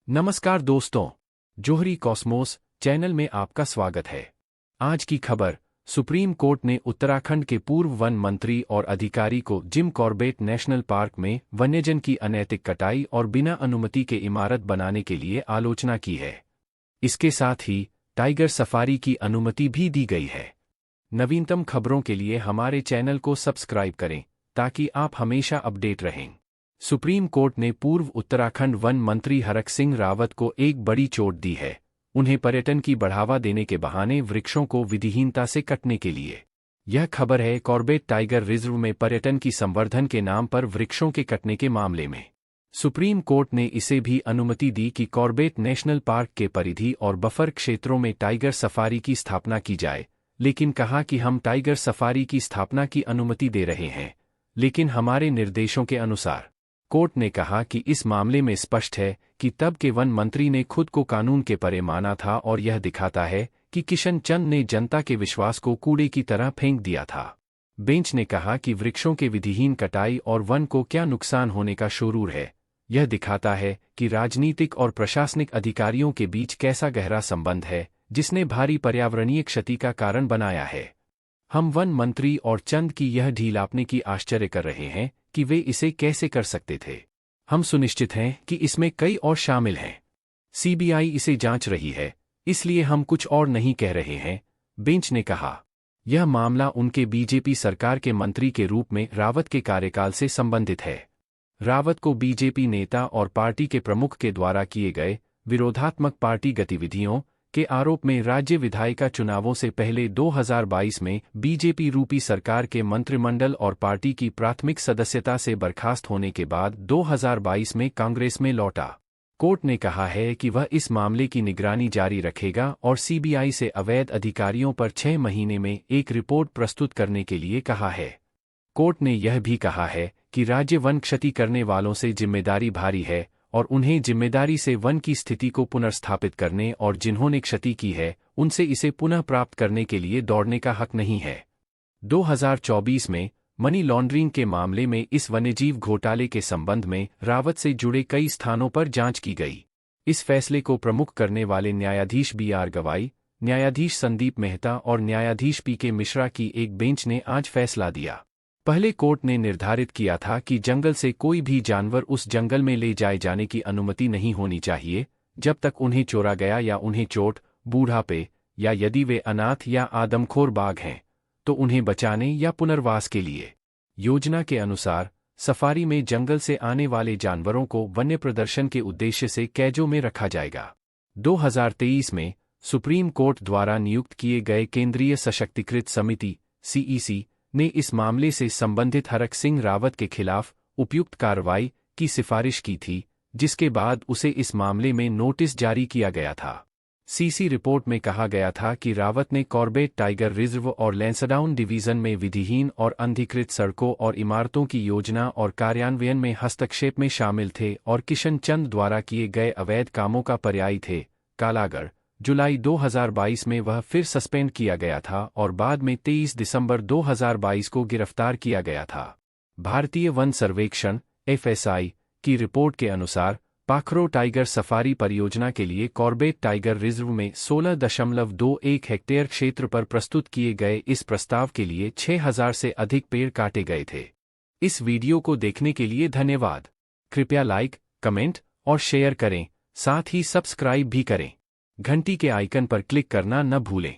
नमस्कार दोस्तों, जोहरी Cosmos channel में आपका स्वागत है। आज की खबर, सुप्रीम कोर्ट ने उत्तराखंड के पूर्व वन मंत्री और अधिकारी को जिम कॉर्बेट नेशनल पार्क में वन्यजन की अनैतिक कटाई और बिना अनुमति के इमारत बनाने के लिए आलोचना की है। इसके साथ ही टाइगर सफारी की अनुमति भी दी गई है। नवीनतम खबरों के लिए हमारे चैनल को सब्सक्राइब करें ताकि आप हमेशा अपडेट रहें। सुप्रीम कोर्ट ने पूर्व उत्तराखंड वन मंत्री हरक सिंह रावत को एक बड़ी चोट दी है। उन्हें पर्यटन की बढ़ावा देने के बहाने वृक्षों को विधिहीनता से कटने के लिए। यह खबर है कॉर्बेट टाइगर रिजर्व में पर्यटन की संवर्धन के नाम पर वृक्षों के कटने के मामले में। सुप्रीम कोर्ट ने इसे भी अनुमति दी कि कॉर्बेट नेशनल पार्क के परिधि और बफर क्षेत्रों में टाइगर सफारी की स्थापना की जाए, लेकिन कहा कि हम टाइगर सफारी की स्थापना की अनुमति दे रहे हैं, लेकिन हमारे निर्देशों के अनुसार। कोर्ट ने कहा कि इस मामले में स्पष्ट है कि तब के वन मंत्री ने खुद को कानून के परे माना था और यह दिखाता है कि किशन चंद ने जनता के विश्वास को कूड़े की तरह फेंक दिया था। बेंच ने कहा कि वृक्षों के विधिहीन कटाई और वन को क्या नुकसान होने का शुरूर है। यह दिखाता है कि राजनीतिक और प्रशासनिक अधिकारियों के बीच कैसा गहरा संबंध है, जिसने भारी पर्यावरणीय क्षति का कारण बनाया है। हम वन मंत्री और चंद की यह ढील आपने की आश्चर्य कर रहे हैं कि वे इसे कैसे कर सकते थे। हम सुनिश्चित हैं कि इसमें कई और शामिल हैं। सीबीआई इसे जांच रही है, इसलिए हम कुछ और नहीं कह रहे हैं, बेंच ने कहा। यह मामला उनके बीजेपी सरकार के मंत्री के रूप में रावत के कार्यकाल से संबंधित है। रावत को बीजेपी नेता और पार्टी के प्रमुख के द्वारा किए गए विरोधात्मक पार्टी गतिविधियों के आरोप में राज्य विधायिका चुनावों से पहले 2022 में बीजेपी रूपी सरकार के मंत्रिमंडल और पार्टी की प्राथमिक सदस्यता से बर्खास्त होने के बाद 2022 में कांग्रेस में लौटा। कोर्ट ने कहा है कि वह इस मामले की निगरानी जारी रखेगा और सीबीआई से अवैध अधिकारियों पर 6 महीने में एक रिपोर्ट प्रस्तुत करने के लिए कहा है। कोर्ट ने यह भी कहा है कि राज्य वन क्षति करने वालों से जिम्मेदारी भारी है और उन्हें जिम्मेदारी से वन की स्थिति को पुनर्स्थापित करने और जिन्होंने क्षति की है उनसे इसे पुनः प्राप्त करने के लिए दौड़ने का हक नहीं है। 2024 में मनी लॉन्ड्रिंग के मामले में इस वन्यजीव घोटाले के संबंध में रावत से जुड़े कई स्थानों पर जांच की गई। इस फैसले को प्रमुख करने वाले न्यायाधीश BR गवाई, न्यायाधीश संदीप मेहता और न्यायाधीश PK मिश्रा की एक बेंच ने आज फैसला दिया। पहले कोर्ट ने निर्धारित किया था कि जंगल से कोई भी जानवर उस जंगल में ले जाए जाने की अनुमति नहीं होनी चाहिए जब तक उन्हें चोरा गया या उन्हें चोट, बूढ़ापे या यदि वे अनाथ या आदमखोर बाघ हैं तो उन्हें बचाने या पुनर्वास के लिए। योजना के अनुसार सफारी में जंगल से आने वाले जानवरों को वन्य प्रदर्शन के उद्देश्य से कैजों में रखा जाएगा। 2023 में सुप्रीम कोर्ट द्वारा नियुक्त किए गए केंद्रीय सशक्तिकृत समिति CEC ने इस मामले से संबंधित हरक सिंह रावत के खिलाफ उपयुक्त कार्रवाई की सिफारिश की थी, जिसके बाद उसे इस मामले में नोटिस जारी किया गया था। CC रिपोर्ट में कहा गया था कि रावत ने कॉर्बेट टाइगर रिजर्व और लैंसडाउन डिवीजन में विधिहीन और अनधिकृत सड़कों और इमारतों की योजना और कार्यान्वयन में हस्तक्षेप में शामिल थे और किशन चंद द्वारा किए गए अवैध कामों का पर्यायी थे। कालागढ़, जुलाई 2022 में वह फिर सस्पेंड किया गया था और बाद में 23 दिसंबर 2022 को गिरफ्तार किया गया था। भारतीय वन सर्वेक्षण FSI की रिपोर्ट के अनुसार पाखरो टाइगर सफारी परियोजना के लिए कॉर्बेट टाइगर रिजर्व में 16.21 हेक्टेयर क्षेत्र पर प्रस्तुत किए गए इस प्रस्ताव के लिए 6000 से अधिक पेड़ काटे गए थे। इस वीडियो को देखने के लिए धन्यवाद। कृपया लाइक, कमेंट और शेयर करें, साथ ही सब्सक्राइब भी करें। घंटी के आइकन पर क्लिक करना न भूलें।